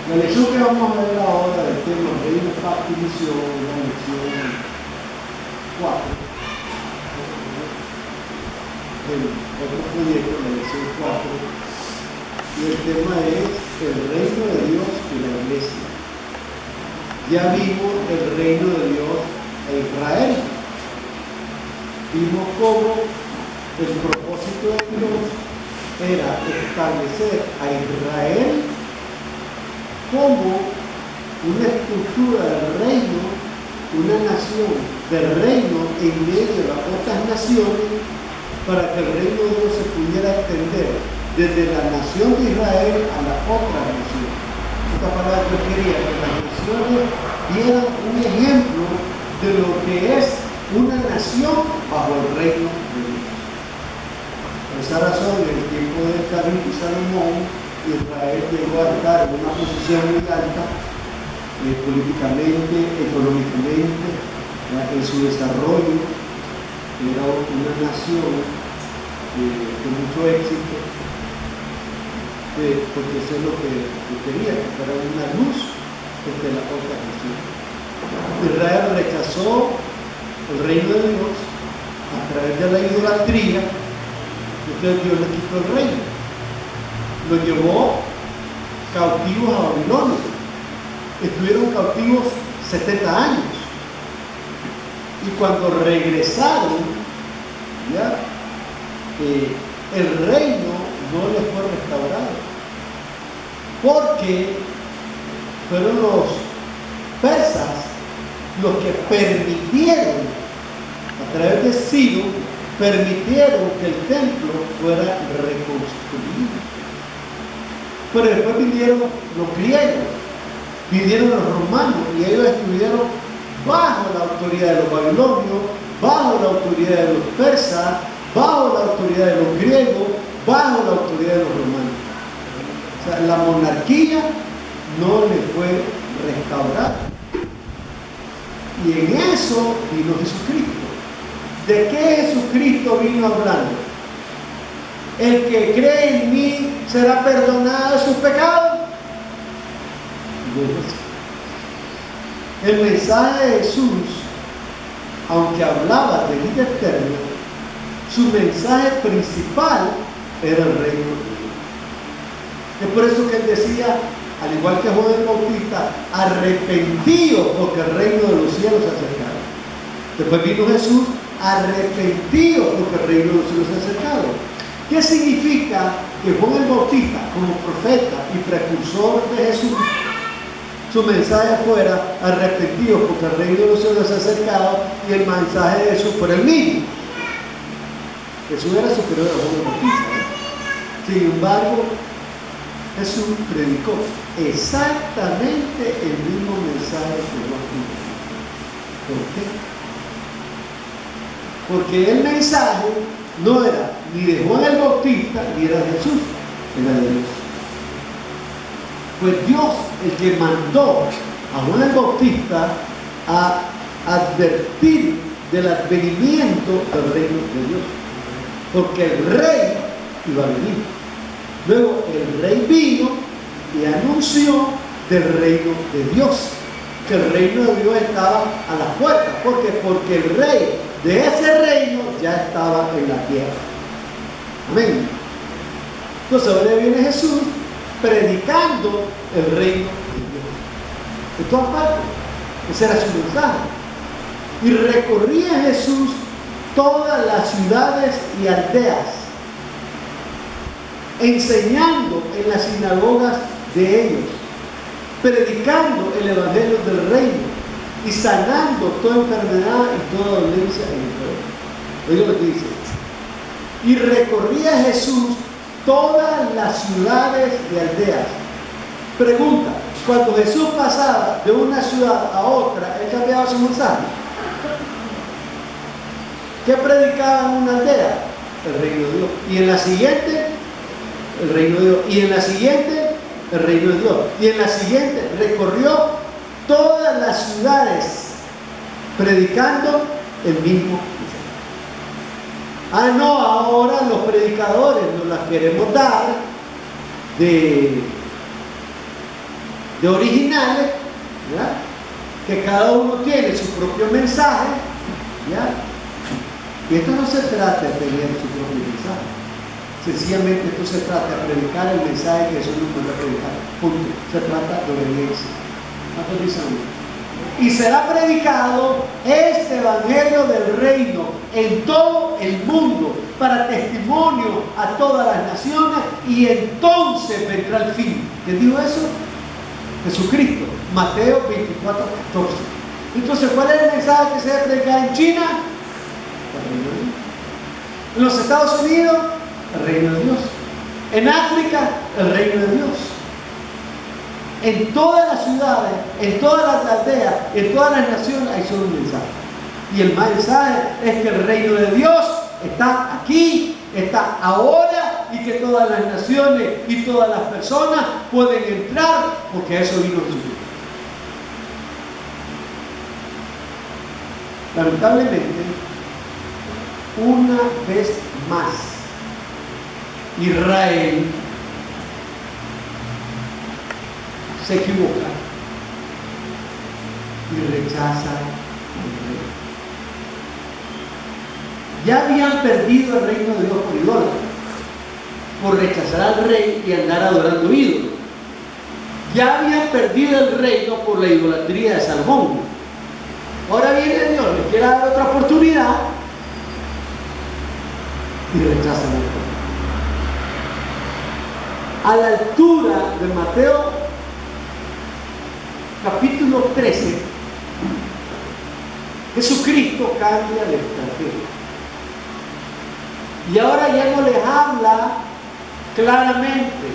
La lección que vamos a ver ahora del tema reino, pacto y misión es la lección 4. El otro proyecto, la lección 4. Y el tema es el reino de Dios y la iglesia. Ya vimos el reino de Dios a Israel. Vimos cómo el propósito de Dios era establecer a Israel como una estructura del reino, una nación del reino en medio de las otras naciones, para que el reino de Dios se pudiera extender desde la nación de Israel a las otras naciones. Esta palabra yo quería que las naciones dieran un ejemplo de lo que es una nación bajo el reino de Dios. Por esa razón, en el tiempo de David y Salomón, Israel llegó a estar en una posición muy alta, políticamente, económicamente, en su desarrollo. Era una nación de mucho éxito, porque eso es lo que quería, que fuera una luz entre las otras naciones. Israel rechazó el reino de Dios a través de la idolatría. Entonces Dios le quitó el reino, lo llevó cautivos a Babilonia. Estuvieron cautivos 70 años. Y cuando regresaron, ¿ya? El reino no les fue restaurado, porque fueron los persas los que permitieron, a través de Ciro, permitieron que el templo fuera reconstruido. Pero después vinieron los griegos, vinieron los romanos, y ellos estuvieron bajo la autoridad de los babilonios, bajo la autoridad de los persas, bajo la autoridad de los griegos, bajo la autoridad de los romanos. O sea, la monarquía no le fue restaurada. Y en eso vino Jesucristo. ¿De qué Jesucristo vino hablando? El que cree en mí será perdonado de sus pecados. El mensaje de Jesús, aunque hablaba de vida eterna, su mensaje principal era el reino de Dios. Es por eso que él decía, al igual que Juan el Bautista, arrepentidos porque el reino de los cielos se ha acercado. Después vino Jesús, arrepentidos porque el reino de los cielos se ha acercado. ¿Qué significa que Juan el Bautista, como profeta y precursor de Jesús, su mensaje fuera arrepentidos porque el reino de los cielos se ha acercado, y el mensaje de Jesús fuera el mismo? Jesús era superior a Juan el Bautista, ¿eh? Sin embargo, Jesús predicó exactamente el mismo mensaje que Juan el Bautista. ¿Por qué? Porque el mensaje no era ni de Juan el Bautista ni era de Jesús, era de Dios. Fue Dios el que mandó a Juan el Bautista a advertir del advenimiento del reino de Dios, porque el rey iba a venir. Luego el rey vino y anunció del reino de Dios, que el reino de Dios estaba a las puertas. ¿Por qué? Porque el rey de ese reino ya estaba en la tierra. Amén. Entonces ahora viene Jesús predicando el reino de Dios de todas partes. Ese era su mensaje. Y recorría Jesús todas las ciudades y aldeas, enseñando en las sinagogas de ellos, predicando el evangelio del reino y sanando toda enfermedad y toda dolencia en el pueblo. Oiga lo que dice. Y recorría Jesús todas las ciudades y aldeas. Pregunta: cuando Jesús pasaba de una ciudad a otra, ¿él cambiaba su mensaje? ¿Qué predicaba en una aldea? El reino de Dios. Y en la siguiente, el reino de Dios. Y en la siguiente, el reino de Dios. Y en la siguiente, recorrió todas las ciudades predicando el mismo mensaje. Ah, no, ahora los predicadores nos las queremos dar de de originales, ¿ya? Que cada uno tiene su propio mensaje, ¿ya? Y esto no se trata de tener su propio mensaje. Sencillamente esto se trata de predicar el mensaje que Jesús nos mandó a predicar. Punto. Se trata de obediencia. ¿Cuántos dicen amén? Y será predicado este evangelio del reino en todo el mundo para testimonio a todas las naciones, y entonces vendrá el fin. ¿Quién dijo eso? Jesucristo. Mateo 24:14. Entonces, ¿cuál es el mensaje que se debe predicar en China? El reino de Dios. En los Estados Unidos, el reino de Dios. En África, el reino de Dios. En todas las ciudades, en todas las aldeas, en todas las naciones hay solo un mensaje. Y el mensaje es que el reino de Dios está aquí, está ahora, y que todas las naciones y todas las personas pueden entrar, porque eso vino Jesucristo. Lamentablemente, una vez más, Israel se equivoca y rechaza al rey. Ya habían perdido el reino de Dios por idólatra, por rechazar al rey y andar adorando ídolos. Ya habían perdido el reino por la idolatría de Salomón. Ahora viene Dios, les quiere dar otra oportunidad y rechazan el reino. A la altura de Mateo capítulo 13, Jesucristo cambia de estrategia. Y ahora ya no les habla claramente.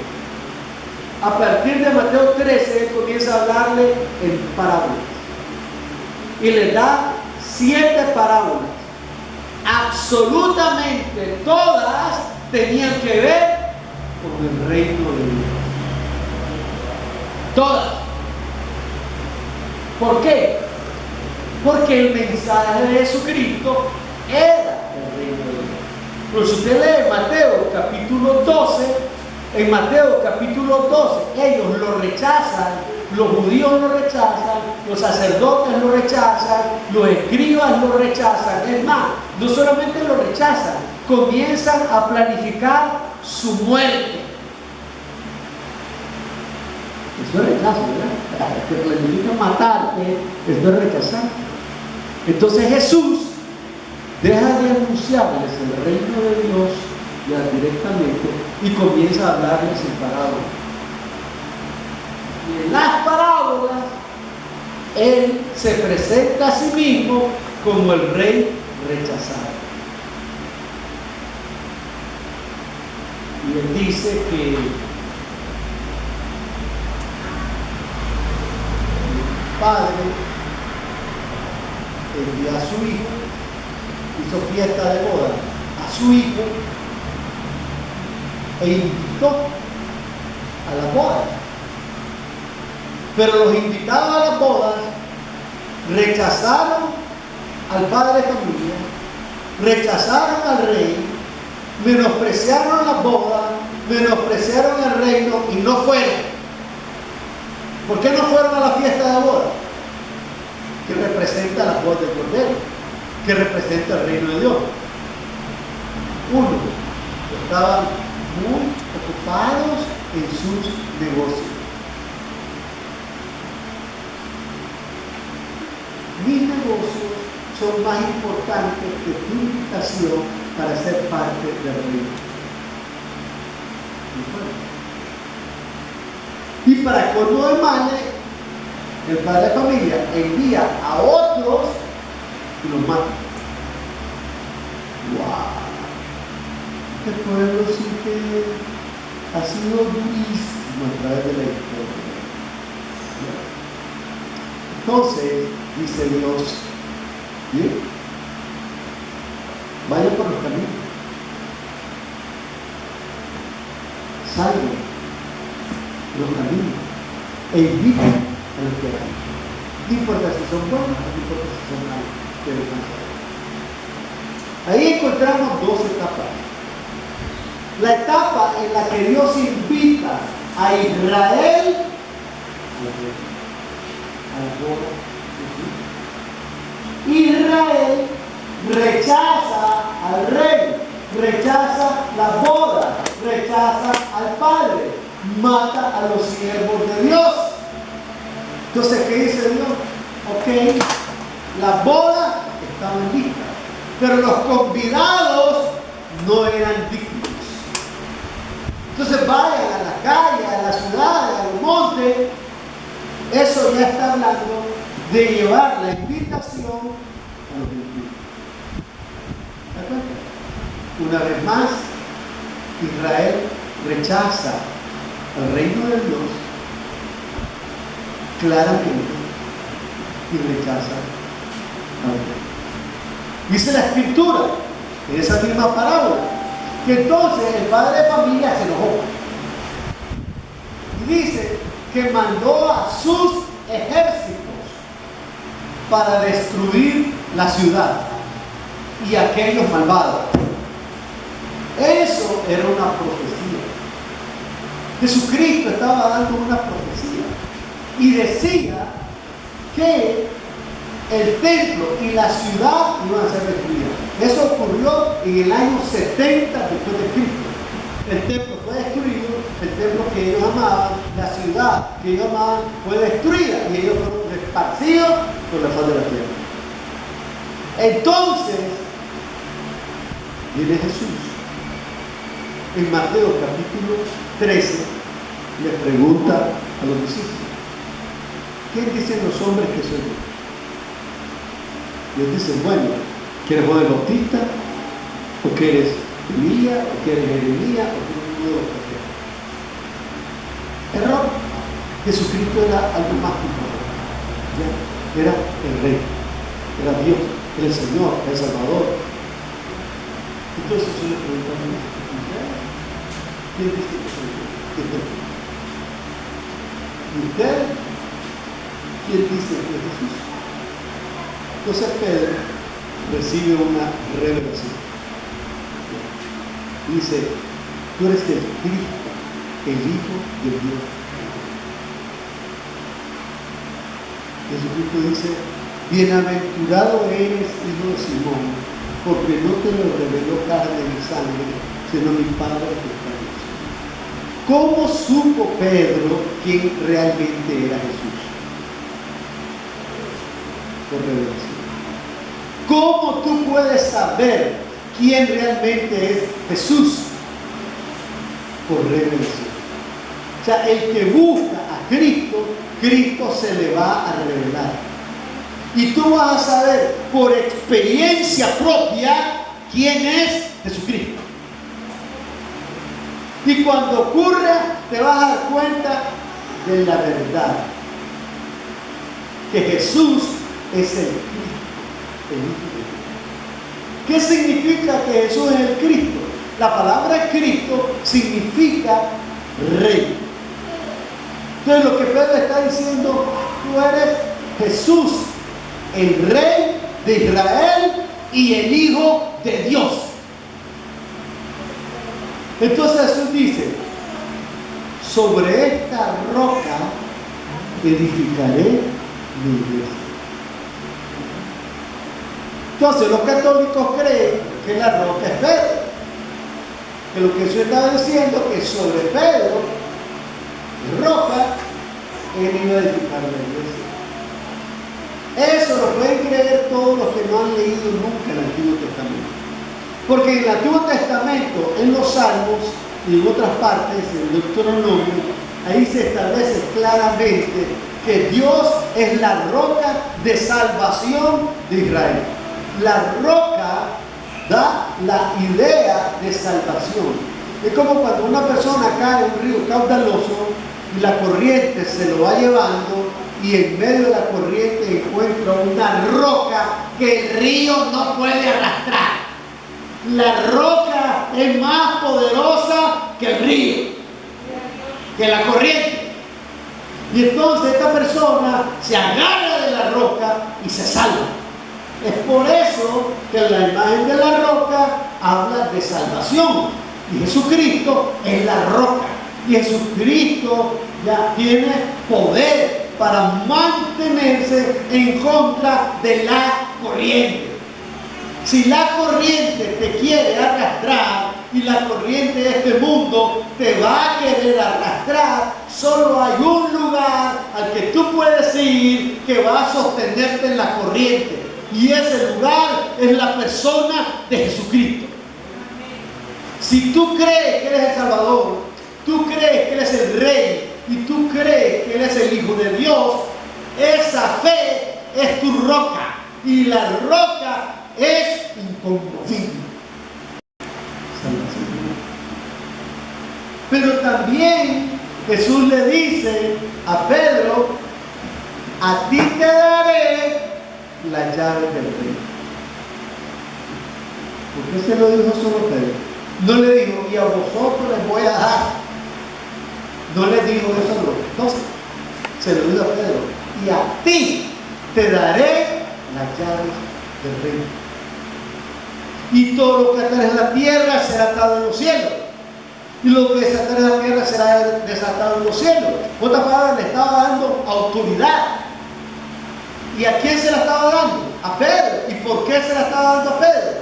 A partir de Mateo 13, él comienza a hablarle en parábolas. Y les da 7 parábolas. Absolutamente todas tenían que ver con el reino de Dios. Todas. ¿Por qué? Porque el mensaje de Jesucristo era el reino de Dios. Pero si usted lee Mateo capítulo 12, en Mateo capítulo 12, ellos lo rechazan, los judíos lo rechazan, los sacerdotes lo rechazan, los escribas lo rechazan. Es más, no solamente lo rechazan, comienzan a planificar su muerte. Eso es rechazo, ¿verdad? Que planifican matarte, eso es rechazar. Entonces Jesús deja de anunciarles el reino de Dios ya directamente y comienza a hablarles en parábolas. Y en las parábolas Él se presenta a sí mismo como el rey rechazado. Y Él dice que Padre envió a su hijo, hizo fiesta de boda a su hijo e invitó a las bodas. Pero los invitados a las bodas rechazaron al padre de familia, rechazaron al rey, menospreciaron las bodas, menospreciaron el reino y no fueron. ¿Por qué no fueron a la fiesta de boda? Que representa la boda del Cordero, que representa el reino de Dios. Uno, estaban muy ocupados en sus negocios. Mis negocios son más importantes que tu invitación para ser parte del reino. Y para colmo de males, el padre de familia envía a otros y los mata. ¡Wow! Este pueblo sí que ha sido durísimo a través de la historia. Entonces, dice Dios, ¿bien? Vayan por los caminos. Salgan los caminos e inviten a los que hagan. No importa si son buenos, no importa si son malos, pero ahí encontramos dos etapas. La etapa en la que Dios invita a Israel al rey, a la boda de Jesús. Israel rechaza al rey, rechaza la boda, rechaza al padre, mata a los siervos de Dios. Entonces, ¿qué dice Dios? Ok, la boda estaba lista, pero los convidados no eran dignos. Entonces vayan a la calle, a la ciudad, al monte. Eso ya está hablando de llevar la invitación a los gentiles. ¿De acuerdo? Una vez más, Israel rechaza el reino de Dios claramente y rechaza al rey. Dice la Escritura, en esa misma parábola, que entonces el padre de familia se enojó y dice que mandó a sus ejércitos para destruir la ciudad y aquellos malvados. Eso era una profecía. Jesucristo estaba dando una profecía y decía que el templo y la ciudad iban a ser destruidas. Eso ocurrió en el año 70 después de Cristo. El templo fue destruido, el templo que ellos amaban, la ciudad que ellos amaban fue destruida y ellos fueron esparcidos por la faz de la tierra. Entonces, viene Jesús. En Mateo capítulo 13 le pregunta a los discípulos: ¿quién dicen los hombres que soy yo? Y ellos dicen: bueno, ¿que eres Juan el Bautista? ¿O que eres Elías? ¿O que eres Jeremías? ¿O que eres uno de los profetas? Error. Jesucristo era algo más importante. Era el Rey, era Dios, era el Señor, era el Salvador. Entonces yo le pregunto a mí: ¿quién dice que soy yo? ¿Y usted? ¿Quién dice que es Jesús? Entonces Pedro recibe una revelación. Dice: tú eres el Cristo, el Hijo de Dios. Jesucristo dice: bienaventurado eres, hijo de Simón, porque no te lo reveló carne ni sangre, sino mi Padre que está en los cielos. ¿Cómo supo Pedro quién realmente era Jesús? Por revelación. ¿Cómo tú puedes saber quién realmente es Jesús? Por revelación. O sea, el que busca a Cristo, Cristo se le va a revelar. Y tú vas a saber por experiencia propia quién es Jesucristo. Y cuando ocurra, te vas a dar cuenta de la verdad. Que Jesús es el Cristo, el Hijo de Dios. ¿Qué significa que Jesús es el Cristo? La palabra Cristo significa Rey. Entonces lo que Pedro está diciendo: tú eres Jesús, el Rey de Israel y el Hijo de Dios. Entonces Jesús dice: sobre esta roca edificaré mi iglesia. Entonces los católicos creen que la roca es Pedro, que lo que Jesús estaba diciendo que sobre Pedro, roca, él iba a edificar la iglesia. Eso lo pueden creer todos los que no han leído nunca el Antiguo Testamento. Porque en el Antiguo Testamento, en los Salmos y en otras partes, en el Deuteronomio, ahí se establece claramente que Dios es la roca de salvación de Israel. La roca da la idea de salvación. Es como cuando una persona cae en un río caudaloso y la corriente se lo va llevando, y en medio de la corriente encuentra una roca que el río no puede arrastrar. La roca es más poderosa que el río, que la corriente. Y entonces esta persona se agarra de la roca y se salva. Es por eso que la imagen de la roca habla de salvación. Y Jesucristo es la roca. Y Jesucristo ya tiene poder para mantenerse en contra de la corriente. Si la corriente te quiere arrastrar y la corriente de este mundo te va a querer arrastrar, solo hay un lugar al que tú puedes ir que va a sostenerte en la corriente. Y ese lugar es la persona de Jesucristo. Si tú crees que Él es el Salvador, tú crees que Él es el Rey y tú crees que Él es el Hijo de Dios, esa fe es tu roca. Y la roca es inconmovible. Pero también Jesús le dice a Pedro: a ti te daré las llaves del reino. ¿Por qué se lo dijo solo Pedro? No le dijo: y a vosotros les voy a dar. No le dijo eso a los 12. Se lo dijo a Pedro: y a ti te daré las llaves del reino. Y todo lo que atares en la tierra será atado en los cielos, y lo que desatar en la tierra será desatado en los cielos. Por otra palabra, le estaba dando autoridad. ¿Y a quién se la estaba dando? A Pedro. ¿Y por qué se la estaba dando a Pedro?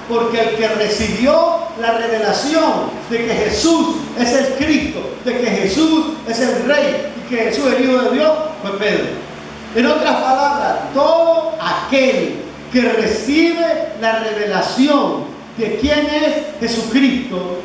Porque el que recibió la revelación de que Jesús es el Cristo, de que Jesús es el Rey y que Jesús es el Hijo de Dios, fue Pedro. En otras palabras, todo aquel que recibe la revelación de quién es Jesucristo,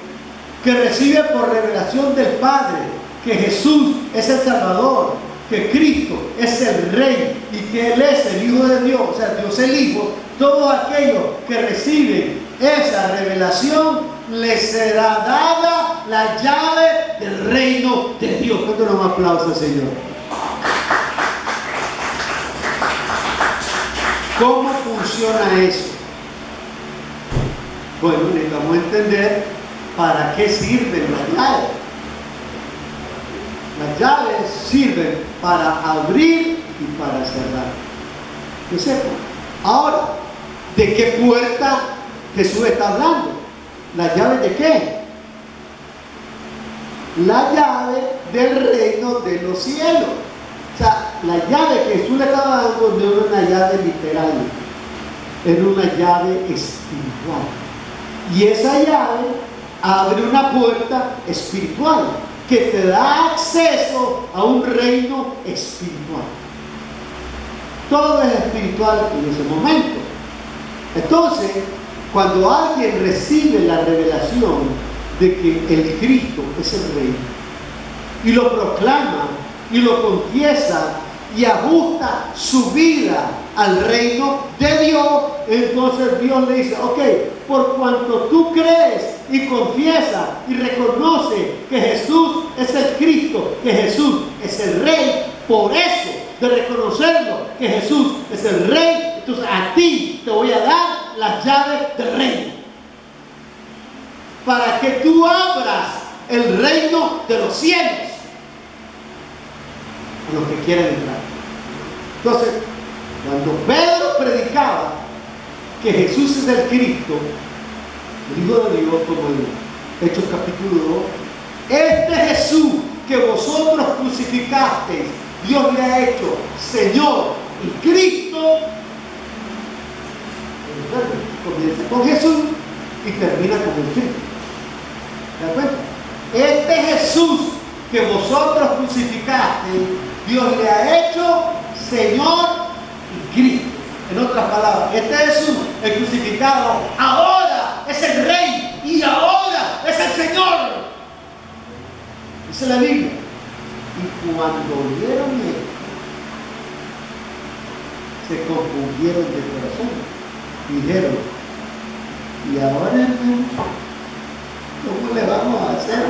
que recibe por revelación del Padre que Jesús es el Salvador, que Cristo es el Rey y que Él es el Hijo de Dios, o sea, Dios el Hijo, todos aquellos que reciben esa revelación, les será dada la llave del reino de Dios. Cuéntanos un aplauso al Señor. ¿Cómo funciona eso? Bueno, necesitamos entender para qué sirven las llaves. Las llaves sirven para abrir y para cerrar. ¿Qué sepa? Ahora, ¿de qué puerta Jesús está hablando? ¿Las llaves de qué? La llave del reino de los cielos. O sea, la llave que Jesús le estaba dando no era una llave literal, era una llave espiritual. Y esa llave abre una puerta espiritual que te da acceso a un reino espiritual. Todo es espiritual en ese momento. Entonces, cuando alguien recibe la revelación de que el Cristo es el Rey y lo proclama y lo confiesa y ajusta su vida al reino de Dios, entonces Dios le dice: ok, por cuanto tú crees y confiesas y reconoces que Jesús es el Cristo, que Jesús es el Rey, por eso de reconocerlo que Jesús es el Rey, entonces a ti te voy a dar las llaves del reino para que tú abras el reino de los cielos a los que quieran entrar. Entonces, cuando Pedro predicaba que Jesús es el Cristo, el Hijo de Dios, como en Hechos capítulo 2, este Jesús que vosotros crucificasteis, Dios le ha hecho Señor y Cristo. Comienza con Jesús y termina con el Cristo. ¿De acuerdo? Este Jesús que vosotros crucificasteis, Dios le ha hecho Señor y Cristo. En otras palabras, este Jesús, el crucificado, ahora es el Rey y ahora es el Señor. Dice la Biblia. Y cuando oyeron esto, se confundieron de corazón. Dijeron: ¿y ahora, hermano, cómo le vamos a hacer?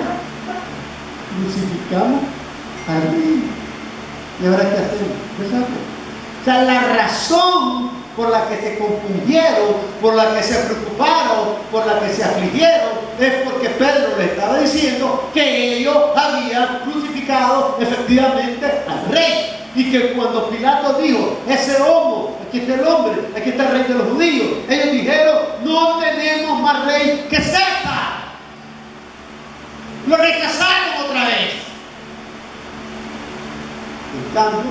Crucificamos al Rey. ¿Y ahora qué hacemos? ¿Qué sabes? O sea, la razón por la que se confundieron, por la que se preocuparon, por la que se afligieron, es porque Pedro le estaba diciendo que ellos habían crucificado efectivamente al Rey. Y que cuando Pilato dijo: ese homo, aquí está el hombre, aquí está el Rey de los judíos, ellos dijeron: no tenemos más rey que César. Lo rechazaron otra vez. En cambio,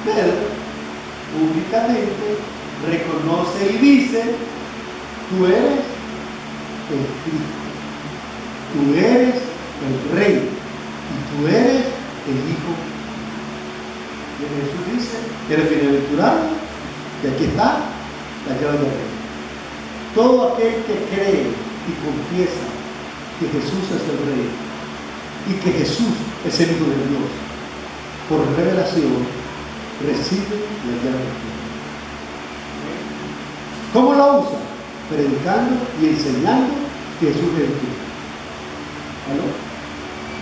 Pedro públicamente reconoce y dice: tú eres el Cristo, tú eres el Rey y tú eres el Hijo. Y Jesús dice: eres bienaventurado, y aquí está la llave del reino. Todo aquel que cree y confiesa que Jesús es el Rey y que Jesús es el Hijo de Dios, por revelación recibe la llave del reino. ¿Cómo la usa? Predicando y enseñando que Jesús es el Cristo. ¿Aló?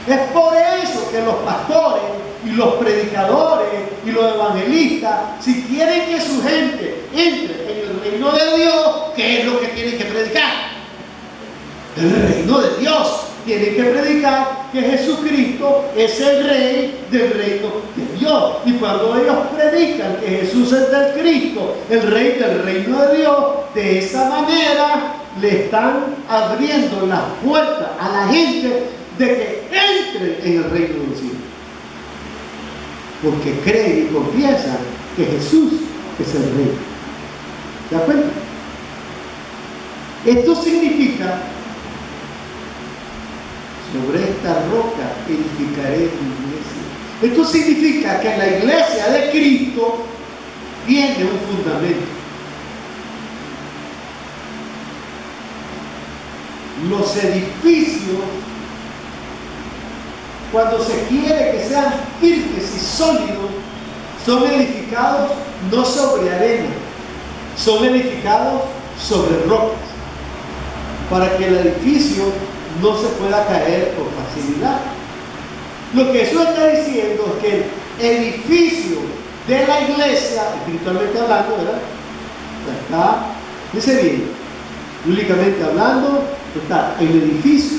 Es por eso que los pastores y los predicadores y los evangelistas, si quieren que su gente entre en el reino de Dios, ¿qué es lo que tienen que predicar? El reino de Dios. Tienen que predicar que Jesucristo es el Rey del reino de Dios. Y cuando ellos predican que Jesús es el Cristo, el Rey del reino de Dios, de esa manera le están abriendo las puertas a la gente de que entre en el reino del cielo. Porque creen y confiesan que Jesús es el Rey. ¿Se da cuenta? Esto significa: sobre esta roca edificaré mi iglesia. Esto significa que la iglesia de Cristo tiene un fundamento. Los edificios, cuando se quiere que sean firmes y sólidos, son edificados no sobre arena, son edificados sobre rocas, para que el edificio no se pueda caer con facilidad. Lo que eso está diciendo es que el edificio de la iglesia, espiritualmente hablando, ¿verdad? Está, dice bien, bíblicamente hablando, está el edificio,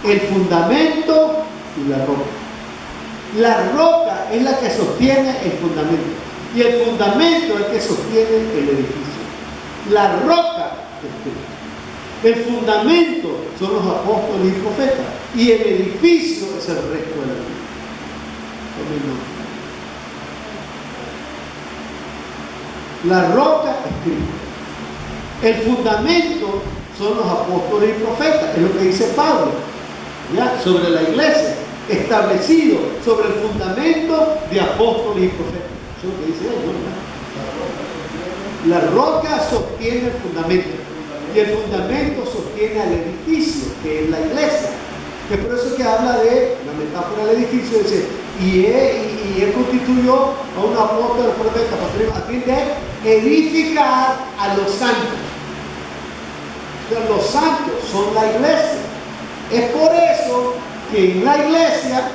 el fundamento y la roca. La roca es la que sostiene el fundamento y el fundamento es el que sostiene el edificio. La roca es Cristo. El fundamento son los apóstoles y profetas y el edificio es el resto de la vida. La roca es Cristo. El fundamento son los apóstoles y profetas, es lo que dice Pablo, ¿ya? Sobre la iglesia, establecido sobre el fundamento de apóstoles y profetas. Eso es lo que dice él, ¿no? La roca sostiene el fundamento y el fundamento sostiene al edificio, que es la iglesia. Que por eso que habla de la metáfora del edificio, dice: y él constituyó a un apóstol, profeta, pastor, a fin de edificar a los santos. Entonces, los santos son la iglesia. Es por eso que en la iglesia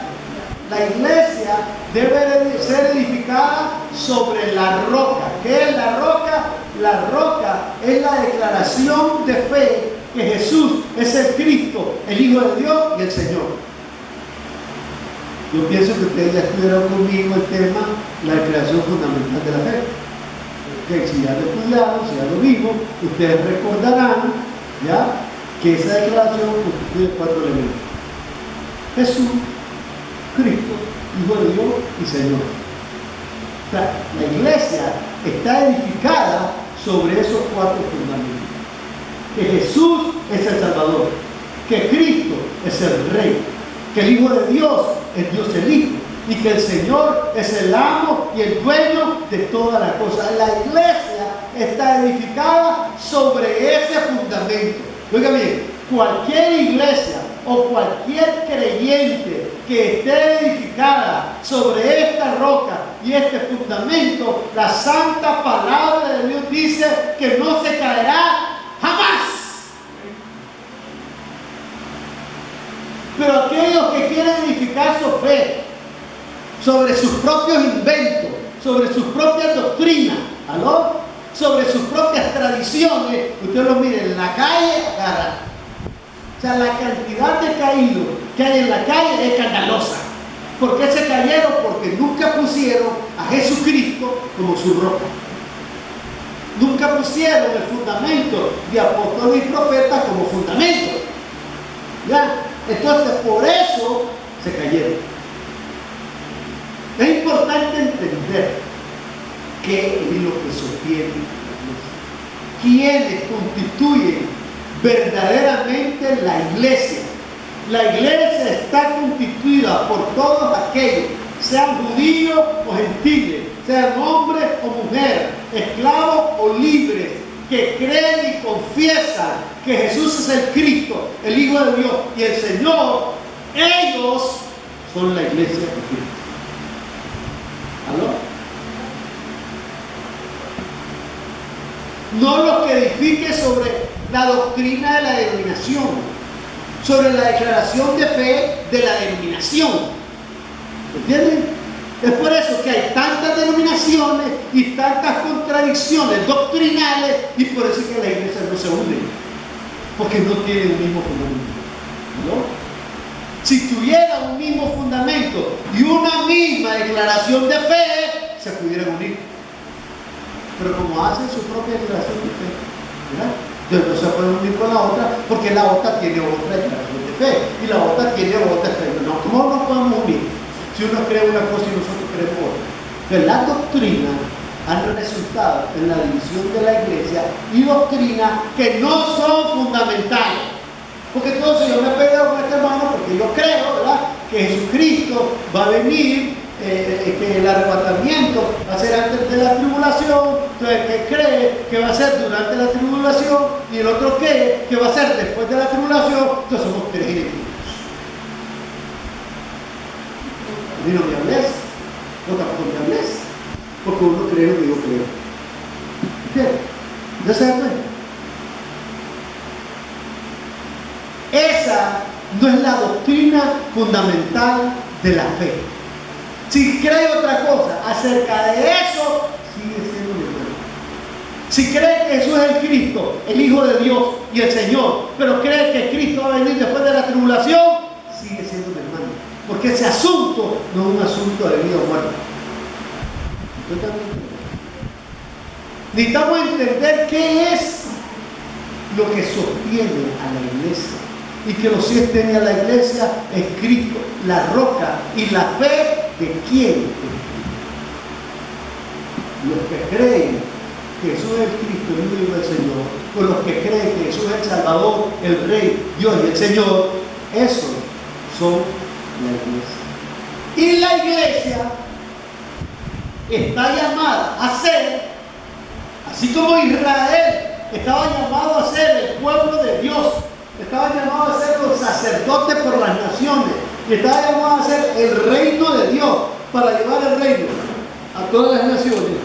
debe ser edificada sobre la roca. ¿Qué es la roca? La roca es la declaración de fe que Jesús es el Cristo, el Hijo de Dios y el Señor. Yo pienso que ustedes ya estudiaron conmigo el tema, la declaración fundamental de la fe. Que si ya lo estudiaron, si ya lo vimos, ustedes recordarán, ¿ya?, que esa declaración constituye 4 elementos: Jesús, Cristo, Hijo de Dios y Señor. O sea, la iglesia está edificada sobre esos 4 fundamentos: que Jesús es el Salvador, que Cristo es el Rey, que el Hijo de Dios es Dios el Hijo y que el Señor es el amo y el dueño de todas las cosas. La iglesia está edificada sobre ese fundamento. Oiga bien, cualquier iglesia o cualquier creyente que esté edificada sobre esta roca y este fundamento, la santa palabra de Dios dice que no se caerá jamás. Pero aquellos que quieren edificar su fe sobre sus propios inventos, sobre sus propias doctrinas, ¿aló?, sobre sus propias tradiciones, usted lo mire en la calle, agarra. O sea, la cantidad de caídos que hay en la calle es escandalosa. ¿Por qué se cayeron? Porque nunca pusieron a Jesucristo como su roca. Nunca pusieron el fundamento de apóstoles y profetas como fundamento. ¿Ya? Entonces, por eso se cayeron. Es importante importante entender qué es lo que sostiene la iglesia. ¿Quiénes constituyen verdaderamente la iglesia? La iglesia está constituida por todos aquellos, sean judíos o gentiles, sean hombres o mujeres, esclavos o libres, que creen y confiesan que Jesús es el Cristo, el Hijo de Dios y el Señor. Ellos son la iglesia de Cristo. ¿Aló? No los que edifiquen sobre la doctrina de la denominación, sobre la declaración de fe de la denominación. ¿Entienden? Es por eso que hay tantas denominaciones y tantas contradicciones doctrinales, y por eso es que la iglesia no se une, porque no tiene un mismo fundamento, ¿no? Si tuviera un mismo fundamento y una misma declaración de fe, se pudieran unir. Pero como hacen su propia declaración de fe, ¿verdad? Entonces no se pueden unir con la otra, porque la otra tiene otra declaración de fe y la otra tiene otra declaración. No, ¿cómo nos podemos unir si uno cree una cosa y nosotros creemos otra? Pero las doctrinas han resultado en la división de la iglesia, y doctrinas que no son fundamentales. Porque entonces yo me he peleado con este hermano porque yo creo, ¿verdad?, que Jesucristo va a venir, que el arrebatamiento va a ser antes de la tribulación. Entonces, que cree que va a ser durante la tribulación, y el otro cree que va a ser después de la tribulación. Entonces somos tres enemigos. A mí no me hables, no tampoco me hables, porque uno cree lo que yo creo. ¿Entiendes? ¿Ya se dan cuenta? Esa no es la doctrina fundamental de la fe. Si cree otra cosa acerca de eso, sigue siendo mi hermano. Si cree que Jesús es el Cristo, el Hijo de Dios y el Señor, pero cree que Cristo va a venir después de la tribulación, sigue siendo mi hermano. Porque ese asunto no es un asunto de vida o muerte. Necesitamos entender qué es lo que sostiene a la iglesia. Y que lo sostiene a la iglesia es Cristo, la roca, y la fe de quién. Los que creen que Jesús es el Cristo, el Hijo del Señor, o los que creen que Jesús es el Salvador, el Rey, Dios y el Señor, esos son la iglesia. Y la iglesia está llamada a ser, así como Israel estaba llamado a ser el pueblo de Dios, estaba llamado a ser los sacerdotes por las naciones, y estaba llamado a ser el reino de Dios, para llevar el reino a todas las naciones.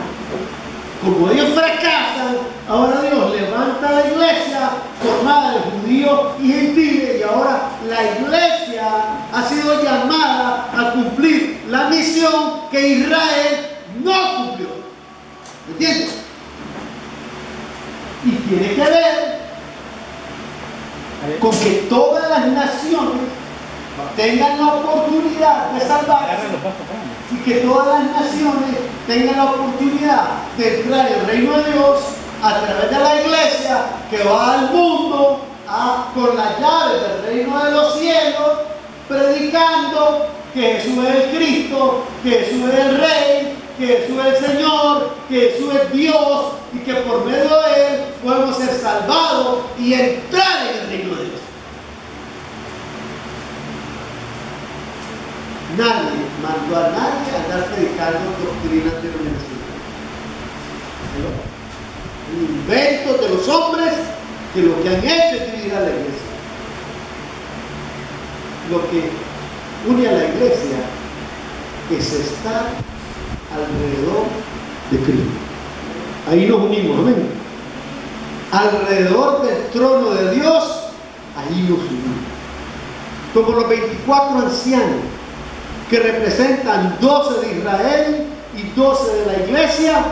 Como ellos fracasan, ahora Dios levanta la iglesia formada de judíos y gentiles, y ahora la iglesia ha sido llamada a cumplir la misión que Israel no cumplió. ¿Entiendes? Y tiene que ver con que todas las naciones tengan la oportunidad de salvarse, y que todas las naciones tengan la oportunidad de entrar en el reino de Dios a través de la iglesia, que va al mundo con las llaves del reino de los cielos, predicando que Jesús es el Cristo, que Jesús es el Rey, que Jesús es el Señor, que Jesús es Dios, y que por medio de Él podemos ser salvados y entrar en el reino de Dios. Nadie mandó a nadie a andar predicando doctrinas denominacionales. Inventos de los hombres que lo que han hecho es dividir a la iglesia. Lo que une a la iglesia es estar alrededor de Cristo. Ahí nos unimos, amén. Alrededor del trono de Dios, ahí nos unimos. Como los 24 ancianos que representan 12 de Israel y 12 de la iglesia,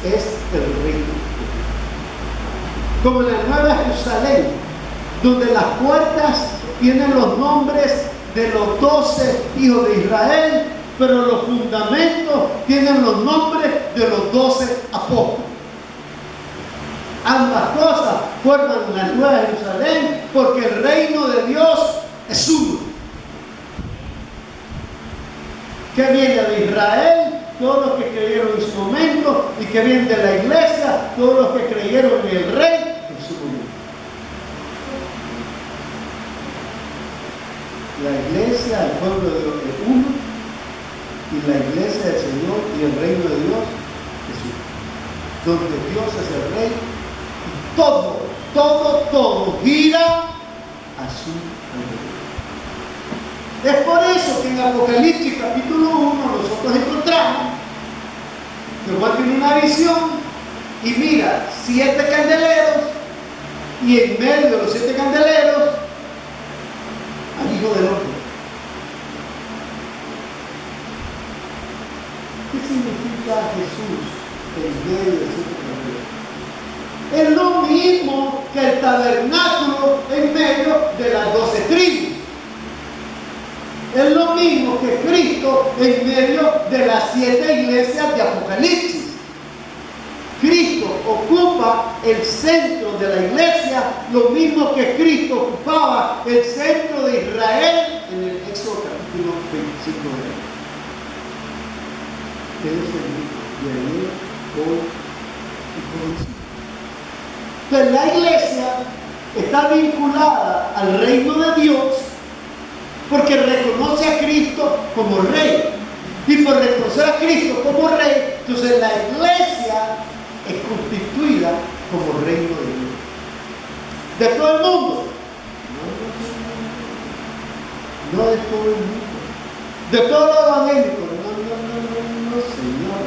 es el reino. Como en la Nueva Jerusalén, donde las puertas tienen los nombres de los 12 hijos de Israel, pero los fundamentos tienen los nombres de los 12 apóstoles. Ambas cosas forman la Nueva Jerusalén, porque el reino de Dios es uno. ¿Qué ¿Qué viene de Israel? Todos los que creyeron en su momento. ¿Y qué viene de la iglesia? Todos los que creyeron en el rey en su momento. La iglesia, el pueblo de Dios es uno, y la iglesia del Señor y el reino de Dios es uno. Donde Dios es el rey, y todo gira a su alrededor. Es por eso que en Apocalipsis capítulo 1 nosotros encontramos que Juan tiene una visión y mira 7 candeleros, y en medio de los 7 candeleros al Hijo del Hombre. ¿Qué significa Jesús en medio de 7 candeleros? Es lo mismo que el tabernáculo en medio de las 12 tribus. Es lo mismo que Cristo en medio de las 7 iglesias de Apocalipsis. Cristo ocupa el centro de la iglesia, lo mismo que Cristo ocupaba el centro de Israel en el Éxodo capítulo 25 de él. Él es el mismo de ayer, hoy y por siempre. Entonces la iglesia está vinculada al reino de Dios porque reconoce a Cristo como rey. Y por reconocer a Cristo como rey, entonces la iglesia es constituida como reino de Dios. ¿De todo el mundo? No de todo el mundo. ¿De todo lo evangélico? No, Señor.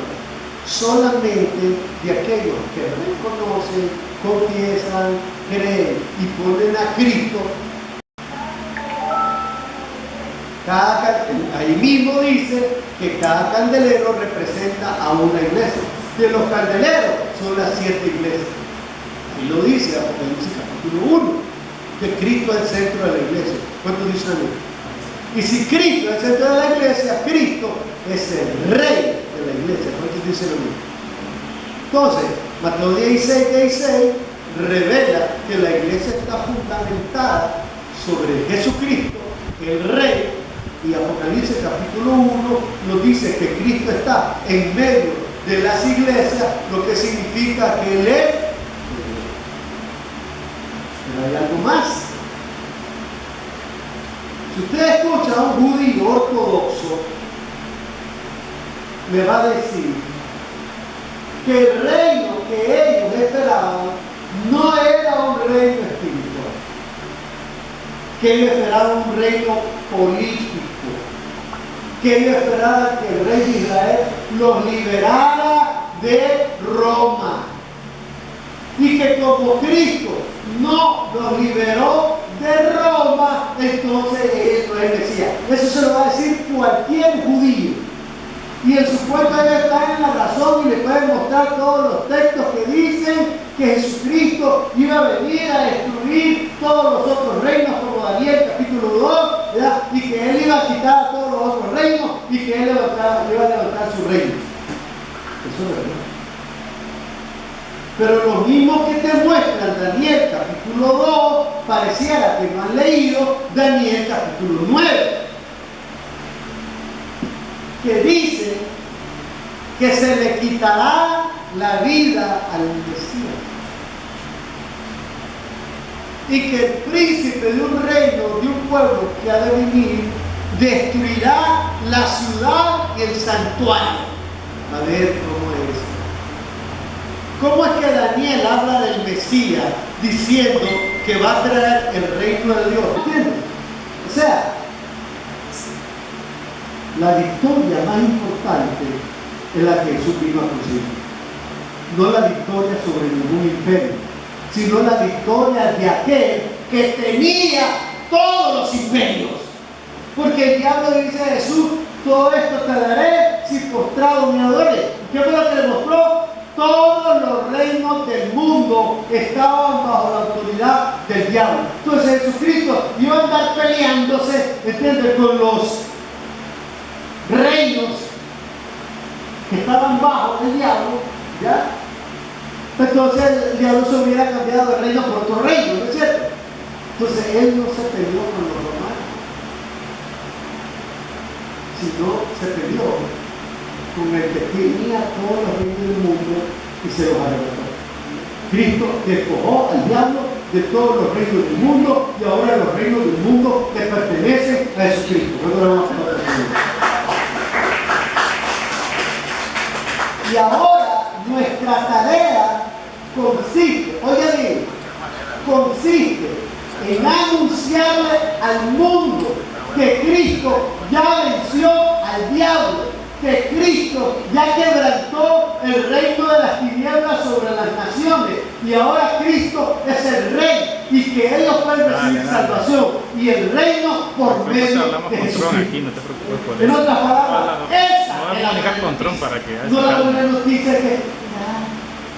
Solamente de aquellos que reconocen, confiesan, creen y ponen a Cristo. Ahí mismo dice que cada candelero representa a una iglesia. De los candeleros son las 7 iglesias. Y lo dice Apocalipsis capítulo 1, que Cristo es el centro de la iglesia. ¿Cuántos dicen amén? Y si Cristo es el centro de la iglesia, Cristo es el rey de la iglesia. ¿Cuántos dicen amén? Entonces, Mateo 16 revela que la iglesia está fundamentada sobre Jesucristo, el rey. Y Apocalipsis capítulo 1 nos dice que Cristo está en medio de las iglesias, lo que significa que Él es. Pero hay algo más. Si usted escucha a un judío ortodoxo, le va a decir que el reino que ellos esperaban no era un reino espiritual, que ellos esperaban un reino político, que ellos esperaban que el rey de Israel los liberara de Roma, y que como Cristo no los liberó de Roma, entonces Él no es Mesías. Eso se lo va a decir cualquier judío, y en su puesto ellos están en la razón y le pueden mostrar todos los textos que dicen que Jesucristo iba a venir a destruir todos los otros reinos, como Daniel capítulo 2, ¿verdad? Y que Él iba a quitar a todos los otros reinos y que Él iba a levantar su reino. Eso es verdad. Pero lo mismo que te muestran Daniel capítulo 2, pareciera que no han leído Daniel capítulo 9, que dice que se le quitará la vida al Mesías, y que el príncipe de un reino, de un pueblo que ha de venir, destruirá la ciudad y el santuario. A ver cómo es. ¿Cómo es que Daniel habla del Mesías diciendo que va a traer el reino de Dios? ¿Entiendes? O sea, la victoria más importante es la que Jesús vino a conseguir. No la victoria sobre ningún imperio, sino la victoria de aquel que tenía todos los imperios. Porque el diablo le dice a Jesús: todo esto te daré si postrado me adores. ¿Qué fue lo que le mostró? Todos los reinos del mundo estaban bajo la autoridad del diablo. Entonces Jesucristo iba a andar peleándose, ¿entiendes?, con los reinos que estaban bajo el diablo, ¿ya? Entonces el diablo se hubiera cambiado de reino por otro reino, ¿no es cierto? Entonces Él no se peleó con los romanos, sino sino se peleó con el que tenía todos los reinos del mundo y se los arrebató. Cristo despojó al diablo de todos los reinos del mundo y ahora los reinos del mundo le pertenecen a Jesucristo. Y ahora nuestra tarea consiste, oigan bien, consiste en anunciarle al mundo que Cristo ya venció al diablo, que Cristo ya quebrantó el reino de las tinieblas sobre las naciones y ahora Cristo es el Rey y que ellos pueden recibir salvación y el reino por medio de Jesucristo. En otras palabras, esa es la buena buena noticia que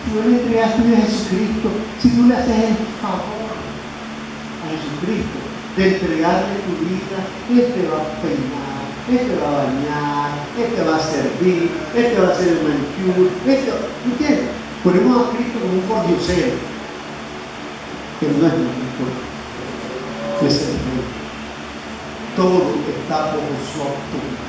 si no le entregaste a Jesucristo, si tú le haces el favor a Jesucristo de entregarle tu vida, Él te va a peinar, Él te va a bañar, Él te va a servir, Él te va a hacer el manicure, ¿entiendes? Ponemos a Cristo como un pordiosero, que no es nuestro, es el Rey. Todo está bajo su autoridad.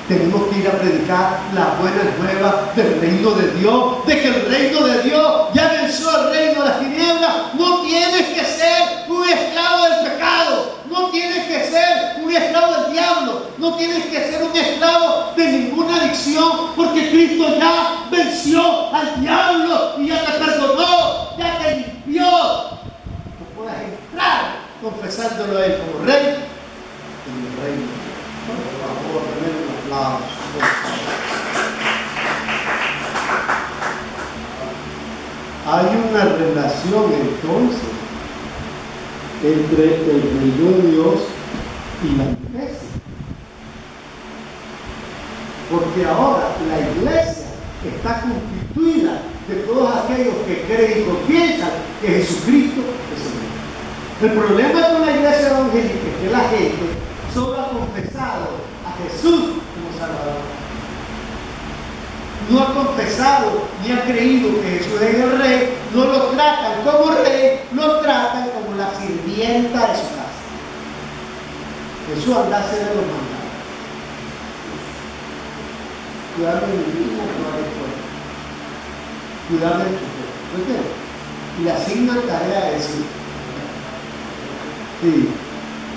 Tenemos que ir a predicar la buena nueva del reino de Dios, de que el reino de Dios ya venció al reino de las tinieblas. No tienes que ser un esclavo del pecado, no tienes que ser un esclavo del diablo, no tienes que ser un esclavo de ninguna adicción, porque Cristo ya venció al diablo y ya te perdonó, ya te limpió. Tú puedes entrar confesándolo a Él como Rey en el reino. Por favor, denle un aplauso. Hay una relación entonces entre el reino de Dios y la iglesia. Porque ahora la iglesia está constituida de todos aquellos que creen y confiesan que Jesucristo es el Rey. El problema con la iglesia evangélica es que la gente solo ha confesado a Jesús como Salvador. No ha confesado ni ha creído que Jesús es el Rey, no lo tratan como Rey, lo tratan como la sirvienta de su casa. Jesús anda a hacer de los mandados. Cuidar de mi vida, cuidar del pueblo. Cuidar del chofer. ¿Me entiendes? Y le asignan tarea a decir. Sí.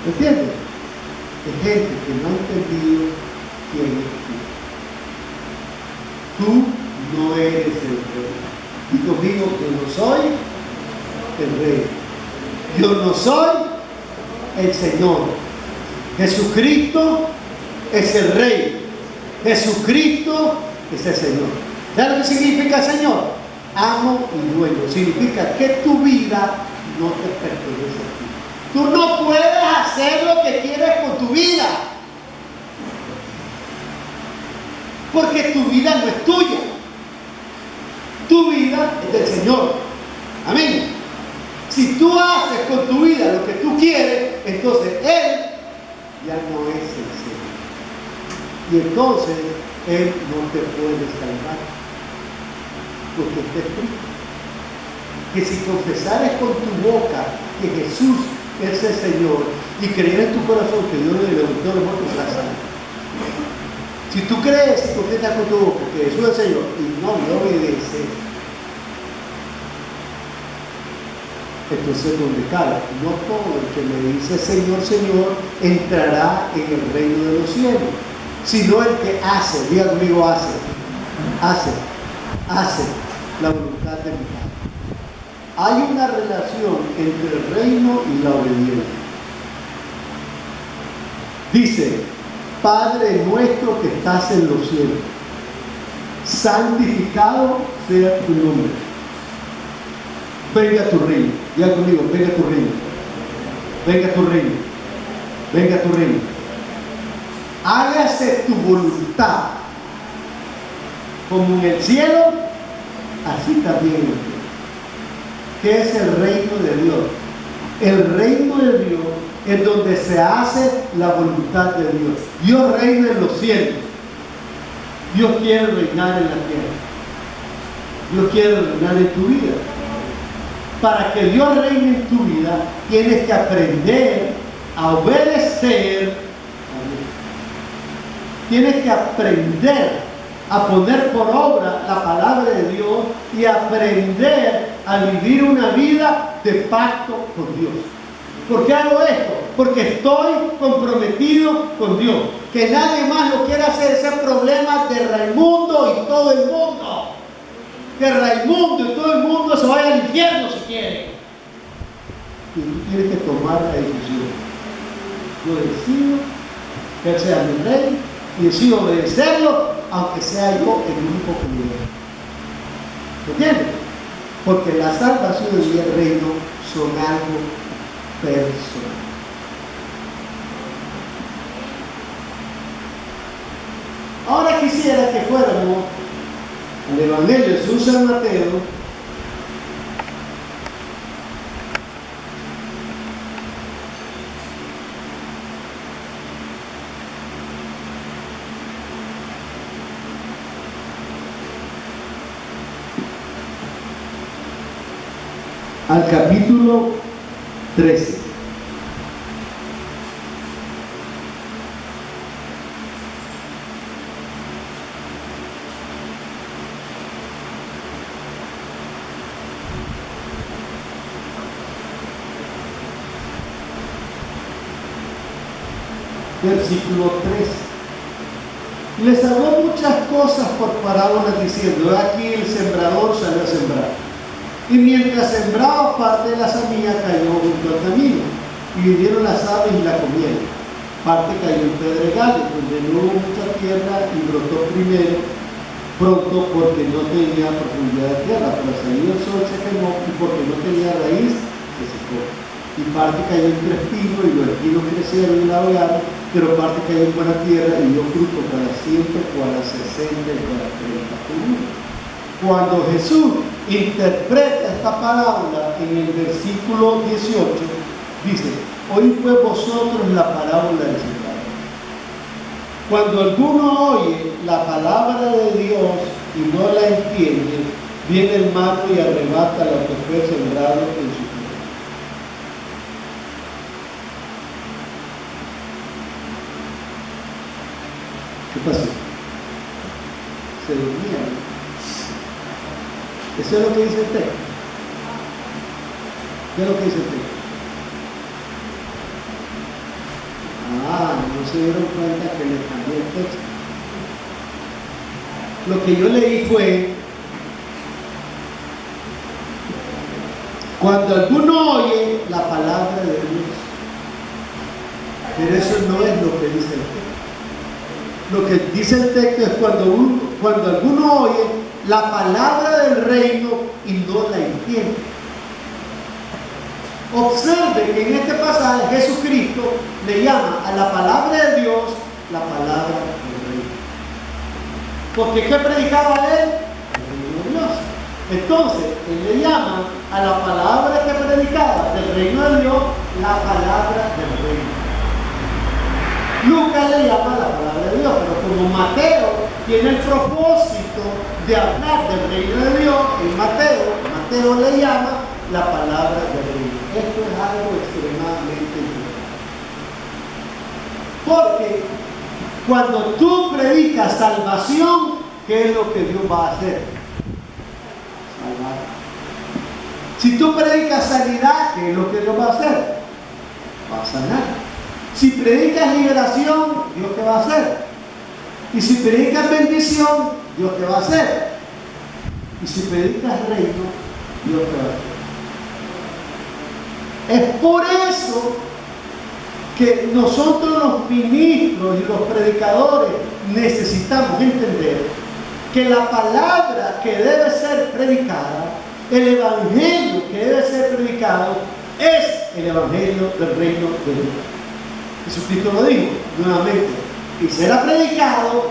¿Me entiendes? De gente que no ha entendido quién es tú. Tú no eres el Rey. Y conmigo que no soy el Rey. Yo no soy el Señor. Jesucristo es el Rey. Jesucristo es el Señor. ¿Sabes lo que significa Señor? Amo y dueño. Significa que tu vida no te pertenece a ti. Tú no puedes hacer lo que quieres con tu vida. Porque tu vida no es tuya. Tu vida es del Señor. Amén. Si tú haces con tu vida lo que tú quieres, entonces Él ya no es el Señor. Y entonces Él no te puede salvar. Porque está escrito que si confesares con tu boca que Jesús es el Señor y creer en tu corazón que Dios le levantó de los muertos, serás salvo. Si tú crees y confiesas con tu boca que Jesús es el Señor y no le obedeces, entonces donde cae, no todo el que me dice Señor, Señor entrará en el reino de los cielos, sino el que hace, diga conmigo, hace la voluntad de mi Padre. Hay una relación entre el reino y la obediencia. Dice, Padre nuestro que estás en los cielos, santificado sea tu nombre. Venga tu reino. Diga conmigo, venga tu reino. Venga tu reino. Venga tu reino. Hágase tu voluntad, como en el cielo, así también en el cielo. ¿Qué es el reino de Dios? El reino de Dios es donde se hace la voluntad de Dios. Dios reina en los cielos. Dios quiere reinar en la tierra. Dios quiere reinar en tu vida. Para que Dios reine en tu vida, tienes que aprender a obedecer a Dios. Tienes que aprender a poner por obra la palabra de Dios y aprender a vivir una vida de pacto con Dios. ¿Por qué hago esto? Porque estoy comprometido con Dios. Que nadie más lo quiera hacer, ese problema de Raimundo y todo el mundo. Que Raimundo y todo el mundo se vaya al infierno si quiere. Y tú tienes que tomar la decisión. Yo decido que Él sea mi rey y decido obedecerlo, aunque sea yo el único que lo vea. ¿Me entiendes? Porque la salvación y el reino son algo personal. Ahora quisiera que fuéramos al Evangelio de San Mateo, al capítulo 13. Versículo 3. Les habló muchas cosas por parábolas diciendo: aquí el sembrador salió a sembrar. Y mientras sembraba, parte de la semilla cayó junto al camino, y vinieron las aves y la comieron. Parte cayó en pedregales, donde no hubo mucha tierra, y brotó primero pronto porque no tenía profundidad de tierra, pero salió el sol, se quemó, y porque no tenía raíz, se secó. Y parte cayó entre espinos, y los espinos crecieron y la ahogaron, pero parte cayó en buena tierra y dio fruto para 100, para 60 y para 30 por uno. Cuando Jesús interpreta esta parábola en el versículo 18, dice: oíd pues vosotros la parábola del sembrador. Cuando alguno oye la palabra de Dios y no la entiende, viene el malo y arrebata lo que fue sembrado en su tierra. ¿Qué pasó? Se dormía. Eso es lo que dice el texto. ¿Qué es lo que dice el texto? No se dieron cuenta que le cambié el texto. Lo que yo leí fue: cuando alguno oye la palabra de Dios. Pero eso no es lo que dice el texto. Lo que dice el texto es cuando alguno oye la palabra del reino y no la entiende. Observe que en este pasaje Jesucristo le llama a la palabra de Dios la palabra del reino. Porque ¿qué predicaba él? El reino de Dios. Entonces, él le llama a la palabra que predicaba del reino de Dios la palabra del reino. Lucas le llama la palabra de Dios, pero como Mateo tiene el propósito de hablar del reino de Dios, en Mateo le llama la palabra del reino. Esto es algo extremadamente importante. Porque cuando tú predicas salvación, ¿qué es lo que Dios va a hacer? Salvar. Si tú predicas sanidad, ¿qué es lo que Dios va a hacer? Va a sanar. Si predicas liberación, ¿Dios qué va a hacer? Y si predicas bendición, ¿Dios qué va a hacer? Y si predicas reino, Dios qué va a hacer. Es por eso que nosotros los ministros y los predicadores necesitamos entender que la palabra que debe ser predicada, el evangelio que debe ser predicado, es el evangelio del reino de Dios. Jesucristo lo dijo nuevamente: y será predicado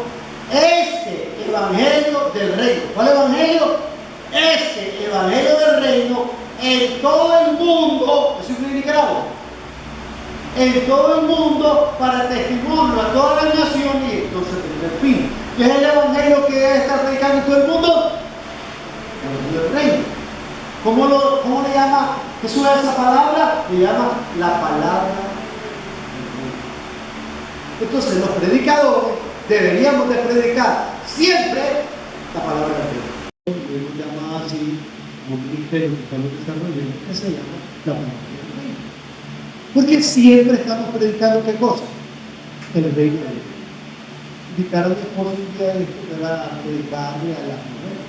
este evangelio del reino. ¿Cuál evangelio? Este evangelio del reino en todo el mundo. ¿Eso significa algo? En todo el mundo, para testimonio a todas las naciones, y entonces el fin. ¿Qué es el evangelio que debe estar predicando en todo el mundo? El evangelio del reino. ¿Cómo le llama Jesús a esa palabra? Le llama la palabra. Entonces los predicadores deberíamos de predicar siempre la palabra de Dios. Hemos llamado así un ministerio que estamos desarrollando que se llama la palabra del reino. Porque siempre estamos predicando ¿qué cosa? El reino de Dios. Invitaron a mi esposo un día de esto para predicarle a las mujeres.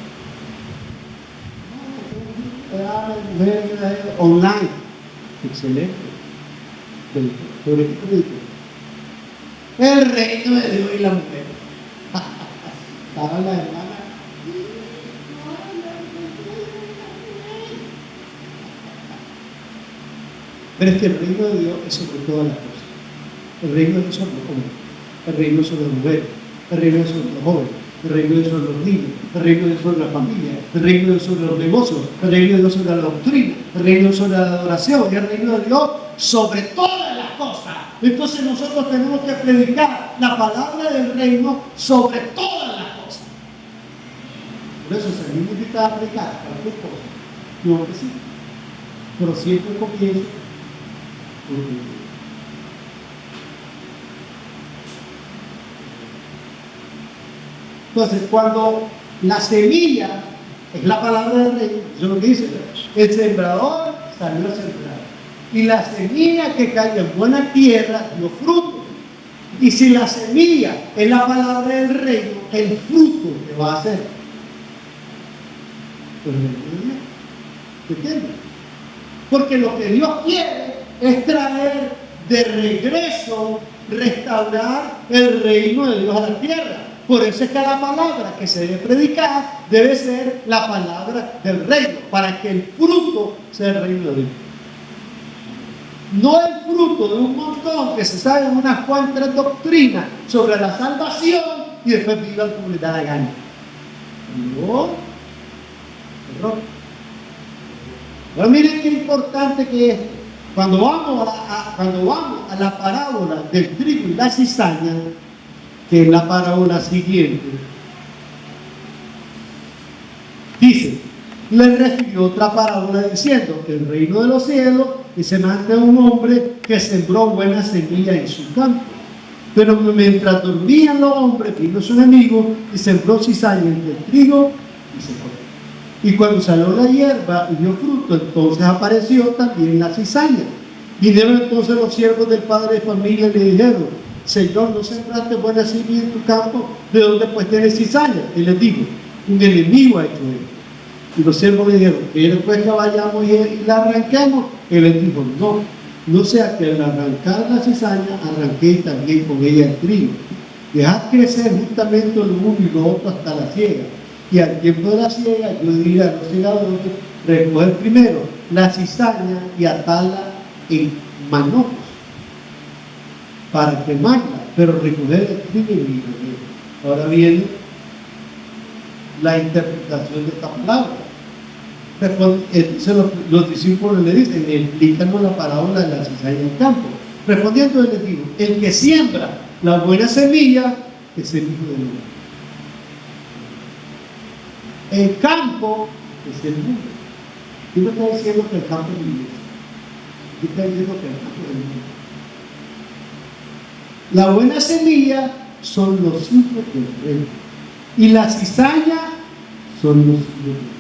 Online. Excelente. ¿Sobre qué predico? El reino de Dios y la mujer. Estaba la hermana. Pero es que el reino de Dios es sobre todas las cosas. El reino de Dios son los hombres, el reino son las mujeres, el reino son los jóvenes, el reino de Dios son los niños, el reino de Dios son la familia, el reino de Dios son los negocios, el reino de Dios son la doctrina, el reino de Dios son la adoración y el reino de Dios sobre todas las cosas. Entonces nosotros tenemos que predicar la palabra del reino sobre todas las cosas. Por eso se me invita a predicar cualquier cosa. Yo que sí, pero siempre comienzo. Entonces, cuando la semilla es la palabra del reino, eso es lo que dice, el sembrador salió a sembrar. Y la semilla que cayó en buena tierra dio fruto. Y si la semilla es la palabra del reino, el fruto que va a hacer. Pues, ¿entiendes? Porque lo que Dios quiere es traer de regreso, restaurar el reino de Dios a la tierra. Por eso es que la palabra que se debe predicar debe ser la palabra del reino, para que el fruto sea el reino de Dios. No el fruto de un montón que se sabe unas cuantas doctrinas sobre la salvación y después vivan como les da la gana. No, error. Ahora miren qué importante que es. Cuando vamos a la parábola del trigo y la cizaña, que es la parábola siguiente, dice, le refirió otra parábola diciendo que el reino de los cielos es semejante a un hombre que sembró buena semilla en su campo. Pero mientras dormían los hombres, vino su enemigo y sembró cizaña entre el trigo y se fue. Y cuando salió la hierba y dio fruto, entonces apareció también la cizaña. Vinieron entonces los siervos del padre de familia y le dijeron, Señor, ¿no sembraste buena semilla en tu campo? ¿De dónde pues tienes cizaña? Y les dijo, un enemigo ha hecho esto. Y los siervos le dijeron, ¿quieres pues que vayamos y la arranquemos? Y les dijo, no sea que al arrancar la cizaña, arranquéis también con ella el trigo. Dejad crecer justamente lo uno y lo otro hasta la siega. Y al tiempo de la siega, yo diría a los segadores, recoger primero la cizaña y atarla en manojos para quemarla, pero recoger el trigo y el. Ahora viene la interpretación de esta palabra. Entonces los discípulos le dicen, explícanos la parábola de la cizaña en el campo. Respondiendo les digo, el que siembra la buena semilla es el Hijo de Dios. El campo es el mundo. ¿Qué me está diciendo que el campo es la iglesia? ¿Qué está diciendo que el campo es el mundo? La buena semilla son los hijos del reino. Y la cizaña son los hijos del reino.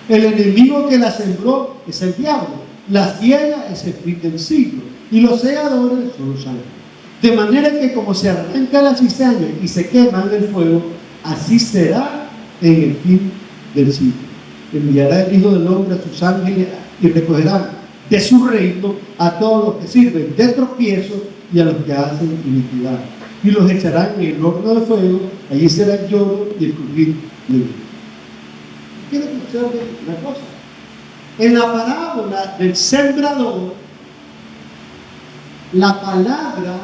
El enemigo que la sembró es el diablo. La ciega es el fin del siglo. Y los segadores son los ángeles. De manera que como se arranca la cizaña y se quema en el fuego, así será en el fin del siglo. Enviará el Hijo del Hombre a sus ángeles y recogerán de su reino a todos los que sirven de tropiezo y a los que hacen iniquidad. Y los echarán en el horno de fuego, allí será el lloro y el crujir de dientes. Quiero que observen una cosa. En la parábola del sembrador, la palabra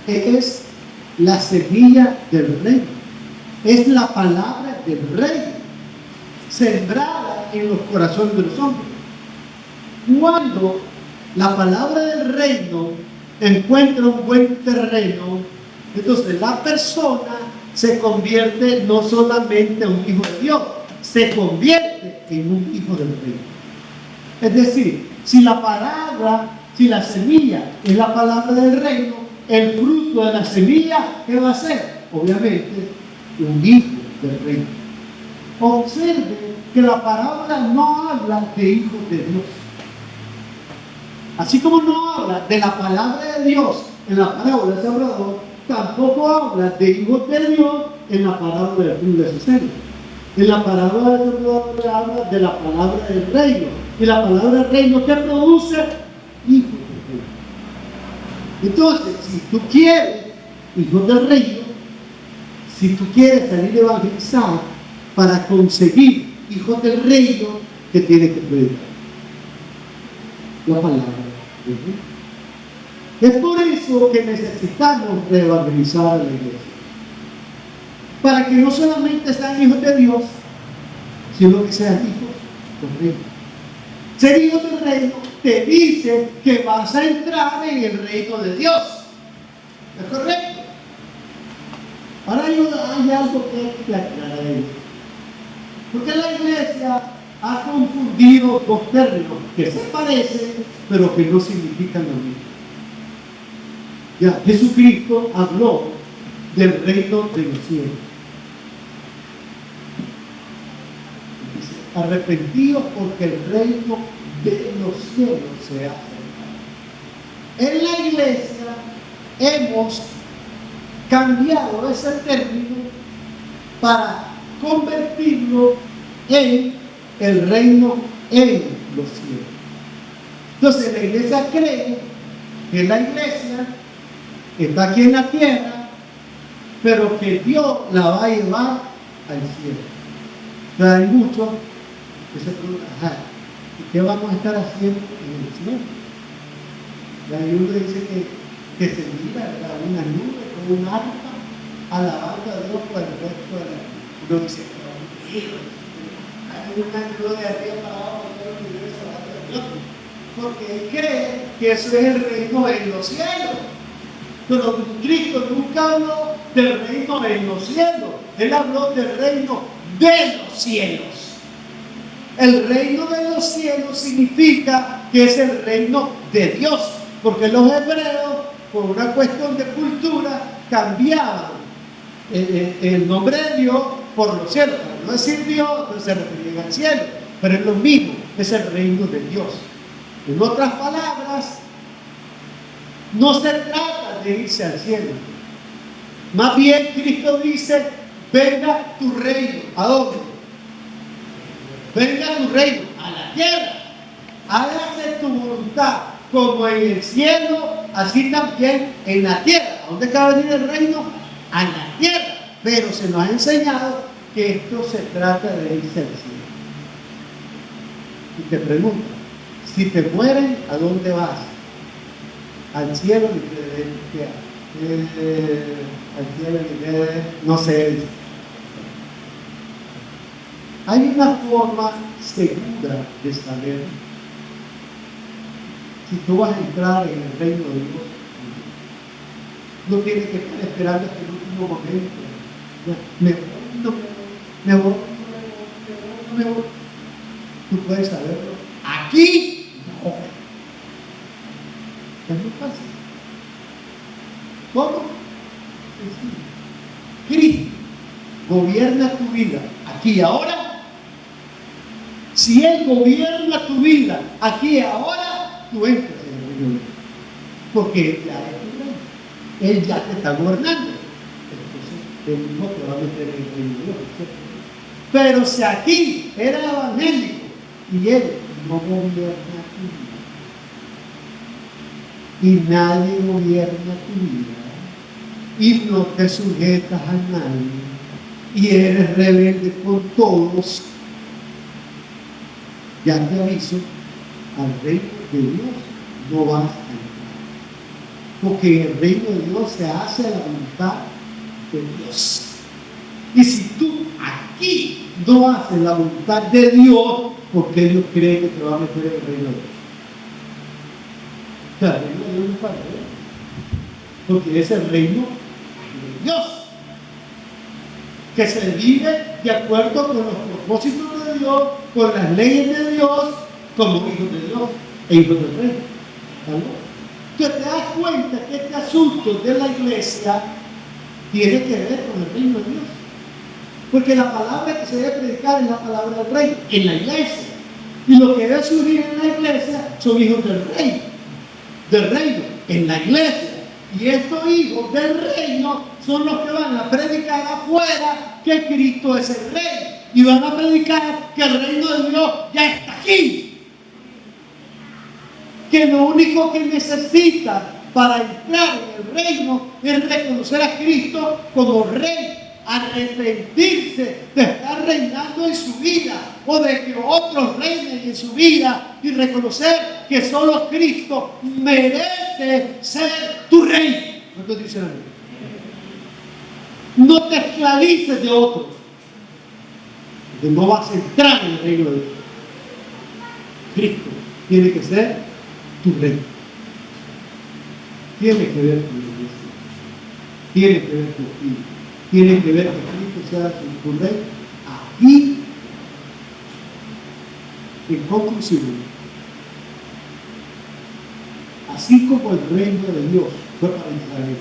es la semilla del reino. Es la palabra del reino, sembrada en los corazones de los hombres. Cuando la palabra del reino encuentra un buen terreno, entonces la persona se convierte no solamente en un hijo de Dios, se convierte en un hijo del reino. Es decir, si la palabra, si la semilla es la palabra del reino, el fruto de la semilla, ¿qué va a hacer? obviamente, un hijo del reino. Observe que la parábola no habla de hijos de Dios. Así como no habla de la palabra de Dios en la parábola del sembrador, tampoco habla de hijos de Dios en la parábola del fruto de su seno. En la parábola del sembrador habla de la palabra del reino. Y la palabra del reino, ¿qué produce? Hijos del reino. Entonces, si tú quieres hijos del reino, si tú quieres salir a evangelizar para conseguir hijos del reino, ¿qué tienes que predicar? La palabra. Es por eso que necesitamos evangelizar a la iglesia. Para que no solamente sean hijos de Dios, sino que sean hijos del reino. Ser hijo del reino te dice que vas a entrar en el reino de Dios. ¿Es correcto? Ahora hay algo que aclarar ahí. Porque la iglesia ha confundido dos términos que se parecen, pero que no significan lo mismo. Ya, Jesucristo habló del reino de los cielos. Dice, arrepentidos porque el reino de los cielos se ha acercado. En la iglesia hemos cambiado ese término para convertirlo en el reino en los cielos. Entonces la iglesia cree que la iglesia está aquí en la tierra, pero que Dios la va a llevar al cielo. Pero hay muchos que se preguntan, ¿y qué vamos a estar haciendo en el cielo? Y hay uno que dice que se mira a una nube con un arpa alabando a Dios por el resto de la vida. Uno dice, hay una nube de arriba para abajo todo el universo alabando a Dios, porque él cree que eso es el reino en los cielos. Pero Cristo nunca habló del reino en los cielos, él habló del reino de los cielos. El reino de los cielos significa que es el reino de Dios, porque los hebreos, por una cuestión de cultura, cambiaban el nombre de Dios por los cielos. Para no decir Dios, no se referían al cielo, pero es lo mismo, es el reino de Dios. En otras palabras, no se trata de irse al cielo. Más bien Cristo dice, venga tu reino. ¿A dónde? Venga tu reino, a la tierra. Hágase tu voluntad, como en el cielo, así también en la tierra. ¿A dónde acaba de venir el reino? A la tierra. Pero se nos ha enseñado que esto se trata de irse al cielo. Y te pregunto, si te mueren, ¿a dónde vas? Al cielo, no sé. Hay una forma segura de saber si tú vas a entrar en el reino de Dios. No tienes que estar esperando hasta el último momento. Me voy. Tú puedes saberlo. Aquí no. Es muy fácil. ¿Cómo? Cristo gobierna tu vida aquí y ahora. Si Él gobierna tu vida aquí y ahora, tú entras en el reino de Dios. Porque Él ya es tu reino. Él ya te está gobernando. Entonces, Él mismo te va a meter en el reino de Dios. ¿Cierto? Pero si aquí era evangélico y Él no gobierna tu vida, y nadie gobierna tu vida, y no te sujetas a nadie, y eres rebelde con todos, ya te aviso, al reino de Dios no vas a entrar. Porque el reino de Dios se hace a la voluntad de Dios. Y si tú aquí no haces la voluntad de Dios, ¿por qué Dios cree que te va a meter en el reino de Dios? O sea, el reino de Dios no es para Dios, porque es el reino de Dios, que se vive de acuerdo con los propósitos de Dios, con las leyes de Dios, como hijos de Dios e hijos del reino. ¿Vale? Que te das cuenta que este asunto de la iglesia tiene que ver con el reino de Dios. Porque la palabra que se debe predicar es la palabra del reino, en la iglesia. Y lo que debe surgir en la iglesia son hijos del reino, en la iglesia. Y estos hijos del reino son los que van a predicar afuera que Cristo es el rey. Y van a predicar que el reino de Dios ya está aquí. Que lo único que necesitan para entrar en el reino es reconocer a Cristo como rey, arrepentirse de estar reinando en su vida o de que otros reinen en su vida y reconocer que solo Cristo merece ser tu rey. ¿Cuántos dicen amén? No te esclavices de otros, porque no vas a entrar en el reino de Dios. Cristo tiene que ser tu rey. Tiene que ver con la iglesia, tiene que ver contigo, tiene que ver que Cristo sea tu rey aquí. En conclusión, así como el reino de Dios fue para Israel,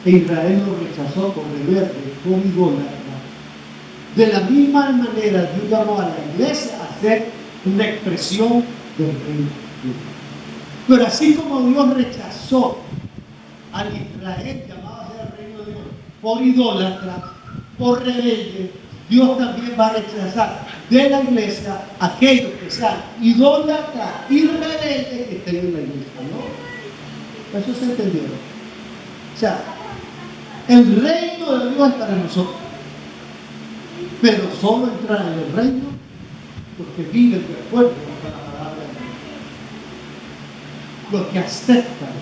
e Israel lo rechazó por rebelde, como idólatra, de la misma manera Dios llamó a la iglesia a ser una expresión del reino de Dios. Pero así como Dios rechazó al Israel llamado a ser el reino de Dios por idólatra, por rebelde, Dios también va a rechazar de la iglesia a aquellos que sean idólatras y rebeldes que estén en la iglesia, ¿no? Eso se entendió. O sea, el reino de Dios es para nosotros, pero solo entrar en el reino porque viven de acuerdo con la palabra de Dios. Los que aceptan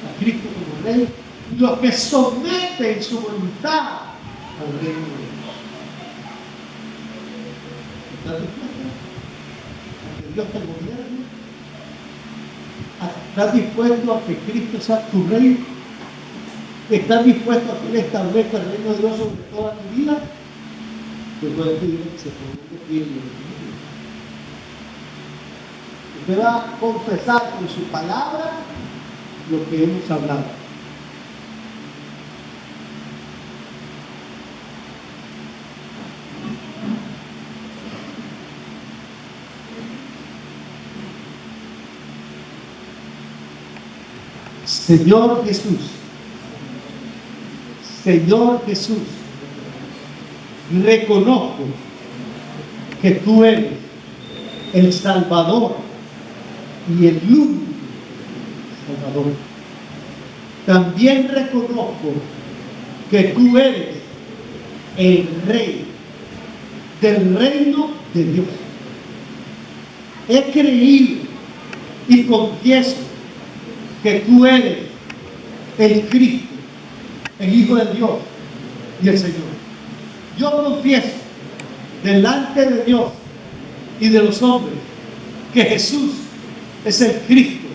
a Cristo como rey, los que someten su voluntad al reino de Dios. ¿Estás dispuesto a que Dios te gobierne? ¿Estás dispuesto a que Cristo sea tu rey? ¿Estás dispuesto a que Él establezca el reino de Dios sobre toda tu vida? Te puedes pedir que se ponga de pie en el Usted va a confesar con su palabra lo que hemos hablado. Señor Jesús, Señor Jesús, reconozco que tú eres el Salvador y el único Salvador. También reconozco que tú eres el Rey del reino de Dios. He creído y confieso que tú eres el Cristo, el Hijo de Dios y el Señor. Yo confieso delante de Dios y de los hombres que Jesús es el Cristo,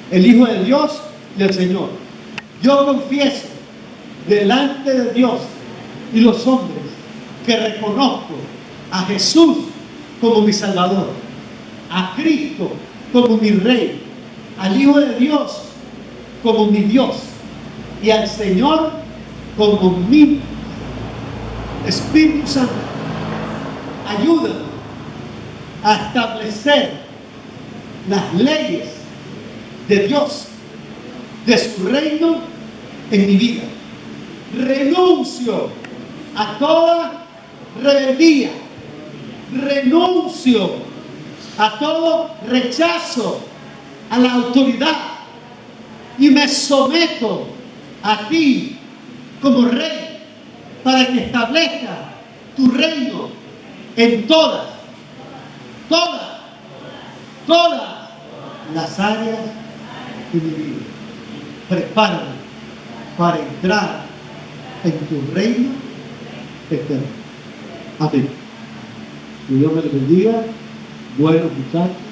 el Hijo de Dios y el Señor. Yo confieso delante de Dios y los hombres que reconozco a Jesús como mi Salvador, a Cristo como mi Rey, al Hijo de Dios como mi Dios y al Señor como mi Espíritu Santo. Ayúdame a establecer las leyes de Dios, de su reino en mi vida. Renuncio a toda rebeldía, renuncio a todo rechazo a la autoridad y me someto a ti como rey para que establezca tu reino en todas las áreas de mi vida. Prepárame para entrar en tu reino eterno. Amén. Que Dios me les bendiga. Buenos muchachos.